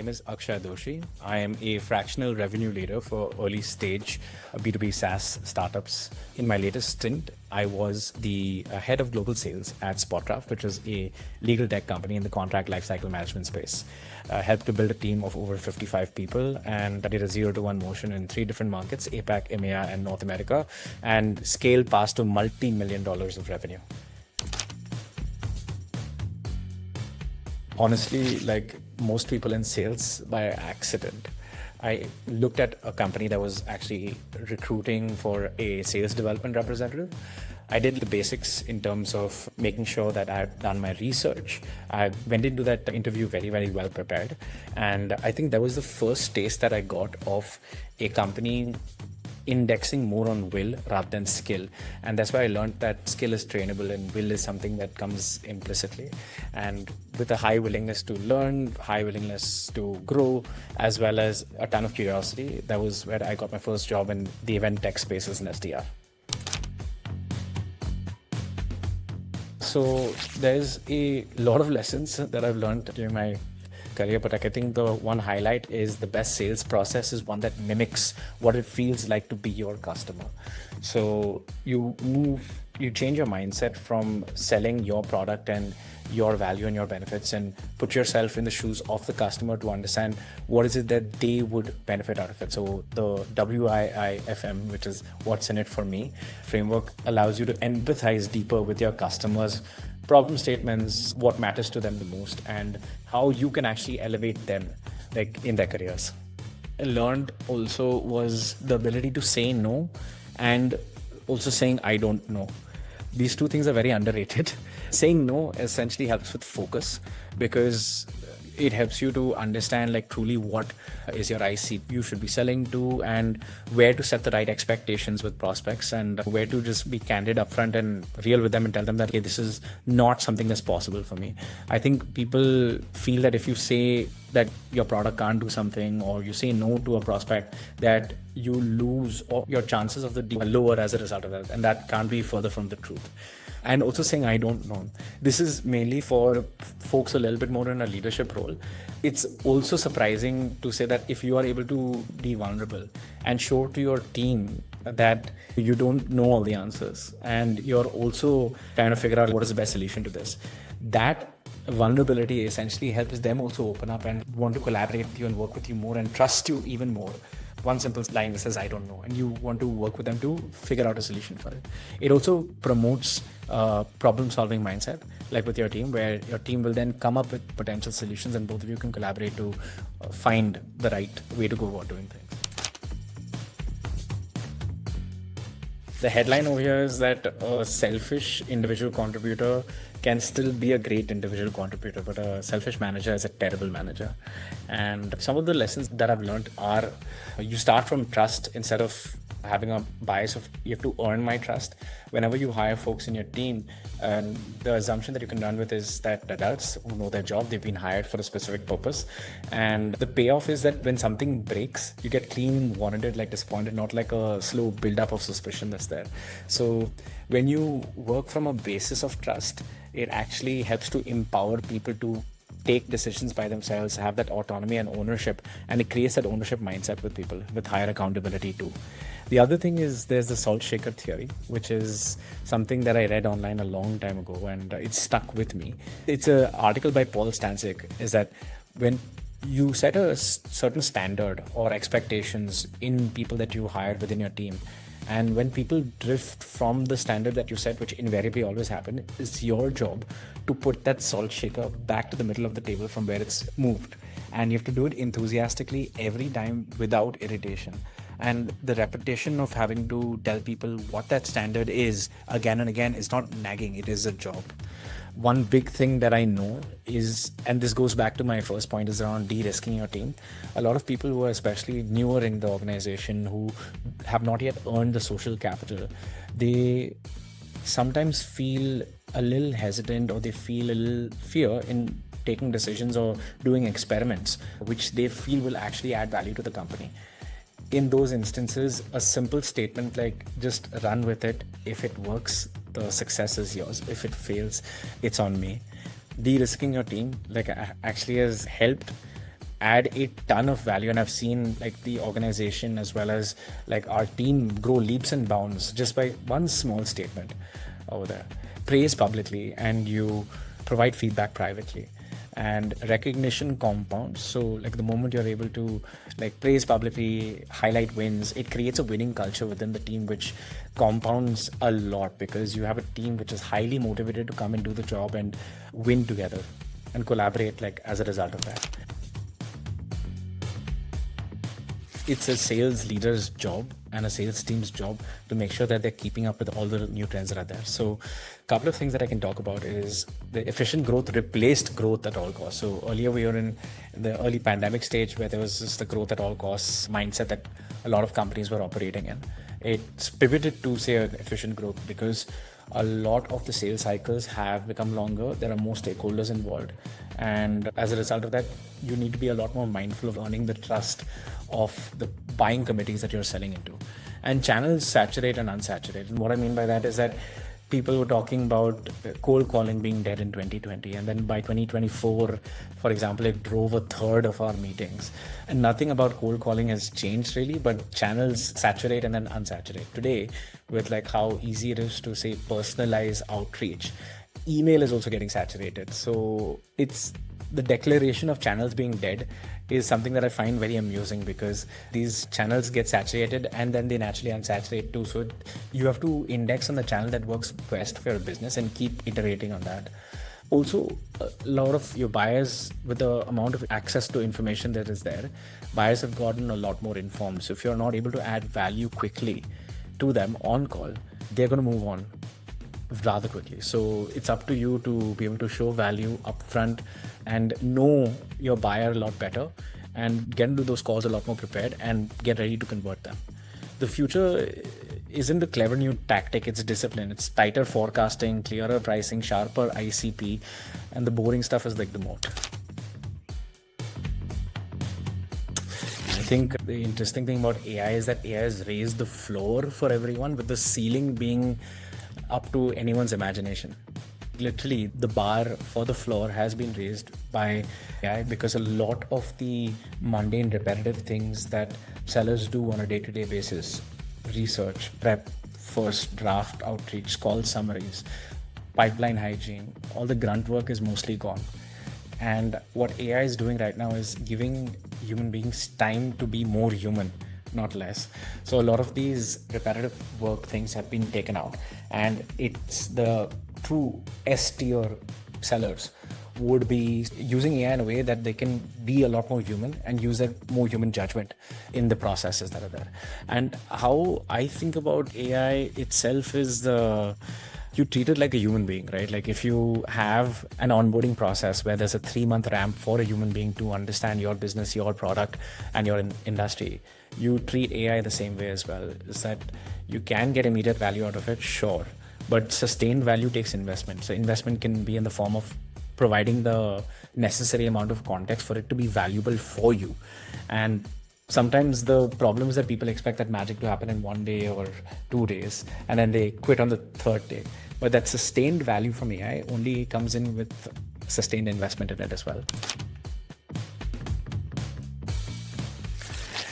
name is Akshay Doshi. I am a fractional revenue leader for early stage B2B SaaS startups. In my latest stint, I was the head of global sales at Spotcraft, which is a legal tech company in the contract lifecycle management space. Helped to build a team of over 55 people, and I did a 0 to 1 motion in 3 different markets, APAC, EMEA, and North America, and scaled past to multi-million dollars of revenue. Honestly, like most people in sales, by accident. I looked at a company that was actually recruiting for a sales development representative. I did the basics in terms of making sure that I had done my research. I went into that interview very, very well prepared. And I think that was the first taste that I got of a company indexing more on will rather than skill. And that's why I learned that skill is trainable and will is something that comes implicitly. And with a high willingness to learn, high willingness to grow, as well as a ton of curiosity, that was where I got my first job in the event tech space as an SDR. So there's a lot of lessons that I've learned during my career, but I think the one highlight is the best sales process is one that mimics what it feels like to be your customer. So you change your mindset from selling your product and your value and your benefits and put yourself in the shoes of the customer to understand what is it that they would benefit out of it. So the WIIFM, which is what's in it for me framework, allows you to empathize deeper with your customers' problem statements, what matters to them the most, and how you can actually elevate them like in their careers. I learned also was the ability to say no and also saying I don't know. These two things are very underrated. Saying no essentially helps with focus because it helps you to understand like truly what is your IC you should be selling to and where to set the right expectations with prospects and where to just be candid upfront and real with them and tell them that, hey, this is not something that's possible for me. I think people feel that if you say that your product can't do something or you say no to a prospect, that you lose or your chances of the deal are lower as a result of that. And that can't be further from the truth. And also saying I don't know. This is mainly for folks a little bit more in a leadership role. It's also surprising to say that if you are able to be vulnerable and show to your team that you don't know all the answers and you're also trying to figure out what is the best solution to this, that vulnerability essentially helps them also open up and want to collaborate with you and work with you more and trust you even more. One simple line that says I don't know, and you want to work with them to figure out a solution for it. It also promotes problem solving mindset, like with your team, where your team will then come up with potential solutions and both of you can collaborate to find the right way to go about doing things. The headline over here is that a selfish individual contributor can still be a great individual contributor, but a selfish manager is a terrible manager. And some of the lessons that I've learned are you start from trust instead of having a bias of you have to earn my trust. Whenever you hire folks in your team, the assumption that you can run with is that adults who know their job, they've been hired for a specific purpose. And the payoff is that when something breaks, you get clean, warranted, like disappointed, not like a slow buildup of suspicion that's there. So when you work from a basis of trust, it actually helps to empower people to take decisions by themselves, have that autonomy and ownership, and it creates that ownership mindset with people with higher accountability too. The other thing is there's the salt shaker theory, which is something that I read online a long time ago and it stuck with me. It's an article by Paul Stancic, is that when you set a certain standard or expectations in people that you hire within your team, and when people drift from the standard that you set, which invariably always happen, it's your job to put that salt shaker back to the middle of the table from where it's moved. And you have to do it enthusiastically every time without irritation. And the repetition of having to tell people what that standard is again and again is not nagging, it is a job. One big thing that I know is, and this goes back to my first point, is around de-risking your team. A lot of people who are especially newer in the organization who have not yet earned the social capital, they sometimes feel a little hesitant or they feel a little fear in taking decisions or doing experiments which they feel will actually add value to the company. In those instances, a simple statement like just run with it. If it works, the success is yours. If it fails, it's on me. De-risking your team actually has helped add a ton of value. And I've seen like the organization as well as like our team grow leaps and bounds just by one small statement over there. Praise publicly and you provide feedback privately, and recognition compounds. So like the moment you're able to like praise publicly, highlight wins, it creates a winning culture within the team, which compounds a lot because you have a team which is highly motivated to come and do the job and win together and collaborate like as a result of that. It's a sales leader's job and a sales team's job to make sure that they're keeping up with all the new trends that are there. So a couple of things that I can talk about is the efficient growth replaced growth at all costs. So earlier we were in the early pandemic stage where there was just the growth at all costs mindset that a lot of companies were operating in. It's pivoted to say an efficient growth because a lot of the sales cycles have become longer. There are more stakeholders involved. And as a result of that, you need to be a lot more mindful of earning the trust of the buying committees that you're selling into. And channels saturate and unsaturate. And what I mean by that is that people were talking about cold calling being dead in 2020. And then by 2024, for example, it drove a third of our meetings. And nothing about cold calling has changed really, but channels saturate and then unsaturate. Today, with like how easy it is to say personalize outreach, email is also getting saturated. So it's the declaration of channels being dead is something that I find very amusing because these channels get saturated and then they naturally unsaturate too. So you have to index on the channel that works best for your business and keep iterating on that. Also, a lot of your buyers, with the amount of access to information that is there, buyers have gotten a lot more informed. So if you're not able to add value quickly to them on call, they're going to move on rather quickly. So it's up to you to be able to show value upfront and know your buyer a lot better and get into those calls a lot more prepared and get ready to convert them. The future isn't a clever new tactic, it's discipline. It's tighter forecasting, clearer pricing, sharper ICP, and the boring stuff is like the moat. I think the interesting thing about AI is that AI has raised the floor for everyone, with the ceiling being up to anyone's imagination. Literally, the bar for the floor has been raised by AI because a lot of the mundane, repetitive things that sellers do on a day-to-day basis, research, prep, first draft, outreach, call summaries, pipeline hygiene, all the grunt work is mostly gone. And what AI is doing right now is giving human beings time to be more human, not less. So a lot of these repetitive work things have been taken out, and it's the true S-tier sellers would be using AI in a way that they can be a lot more human and use that more human judgment in the processes that are there. And how I think about AI itself is you treat it like a human being, right? Like if you have an onboarding process where there's a 3-month ramp for a human being to understand your business, your product, and your industry, you treat AI the same way as well. Is that you can get immediate value out of it, sure, but sustained value takes investment. So investment can be in the form of providing the necessary amount of context for it to be valuable for you. And sometimes the problem is that people expect that magic to happen in 1 day or 2 days, and then they quit on the 3rd day. But that sustained value from AI only comes in with sustained investment in it as well.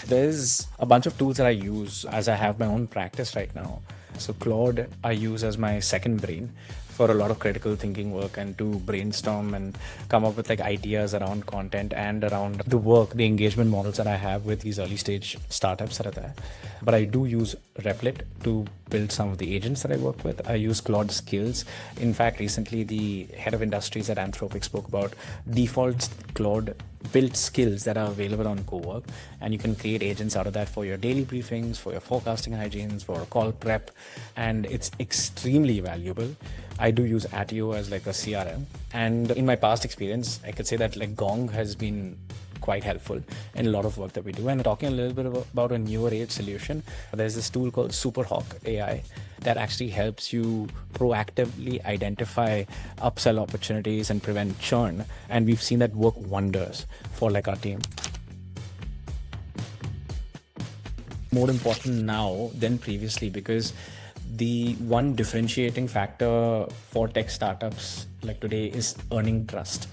There's a bunch of tools that I use as I have my own practice right now. So Claude I use as my second brain for a lot of critical thinking work and to brainstorm and come up with like ideas around content and around the work, the engagement models that I have with these early stage startups that are there. But I do use Replit to build some of the agents that I work with. I use Claude Skills. In fact, recently the head of industries at Anthropic spoke about default Claude built skills that are available on Cowork, and you can create agents out of that for your daily briefings, for your forecasting hygienes, for call prep, and it's extremely valuable. I do use Atio as like a CRM, and in my past experience, I could say that like Gong has been quite helpful in a lot of work that we do. And talking a little bit about a newer age solution, there's this tool called Superhawk AI that actually helps you proactively identify upsell opportunities and prevent churn. And we've seen that work wonders for like our team. More important now than previously, because the one differentiating factor for tech startups like today is earning trust.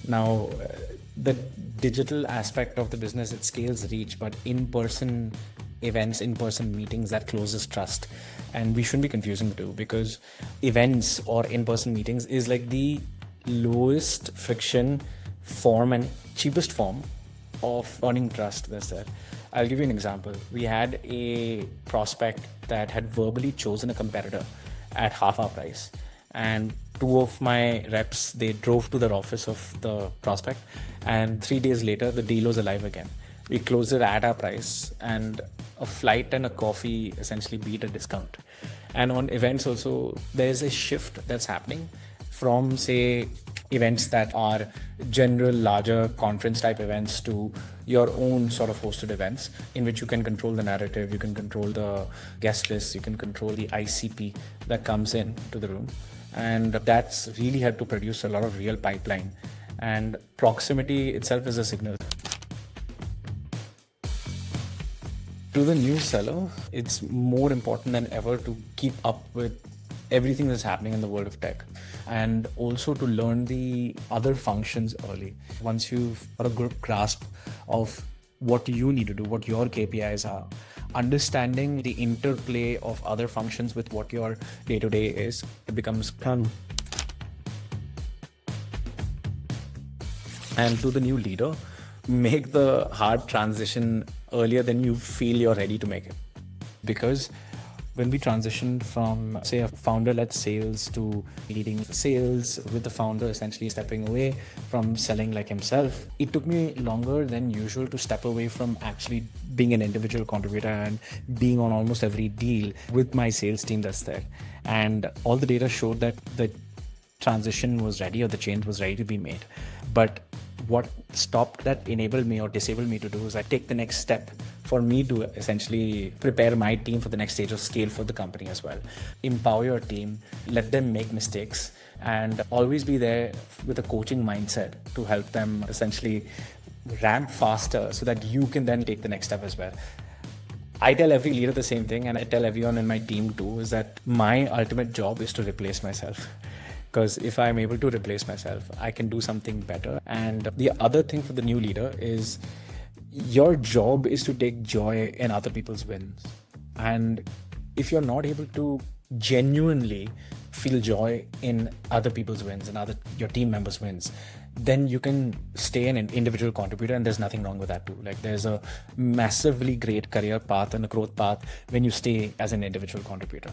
Now, the digital aspect of the business, it scales reach, but in-person events, in-person meetings, that closes trust. And we shouldn't be confusing the two, because events or in-person meetings is like the lowest friction form and cheapest form of earning trust. That's there. I'll give you an example. We had a prospect that had verbally chosen a competitor at half our price, and two of my reps, they drove to the office of the prospect, and 3 days later the deal was alive again. We closed it at our price, and a flight and a coffee essentially beat a discount. And on events also, there's a shift that's happening from, say, events that are general larger conference type events to your own sort of hosted events, in which you can control the narrative, you can control the guest list, you can control the ICP that comes in to the room. And that's really had to produce a lot of real pipeline, and proximity itself is a signal. To the new seller, it's more important than ever to keep up with everything that's happening in the world of tech, and also to learn the other functions early. Once you've got a good grasp of what you need to do, what your KPIs are, understanding the interplay of other functions with what your day-to-day is, it becomes fun. And to the new leader, make the hard transition earlier than you feel you're ready to make it. Because when we transitioned from, say, a founder-led sales to leading sales with the founder essentially stepping away from selling like himself, it took me longer than usual to step away from actually being an individual contributor and being on almost every deal with my sales team that's there. And all the data showed that the transition was ready, or the change was ready to be made. But what stopped that, enabled me or disabled me to do, is I take the next step for me to essentially prepare my team for the next stage of scale for the company as well. Empower your team, let them make mistakes, and always be there with a coaching mindset to help them essentially ramp faster so that you can then take the next step as well. I tell every leader the same thing, and I tell everyone in my team too, is that my ultimate job is to replace myself. Because if I'm able to replace myself, I can do something better. And the other thing for the new leader is your job is to take joy in other people's wins. And if you're not able to genuinely feel joy in other people's wins and your team members' wins, then you can stay an individual contributor, and there's nothing wrong with that too. Like, there's a massively great career path and a growth path when you stay as an individual contributor.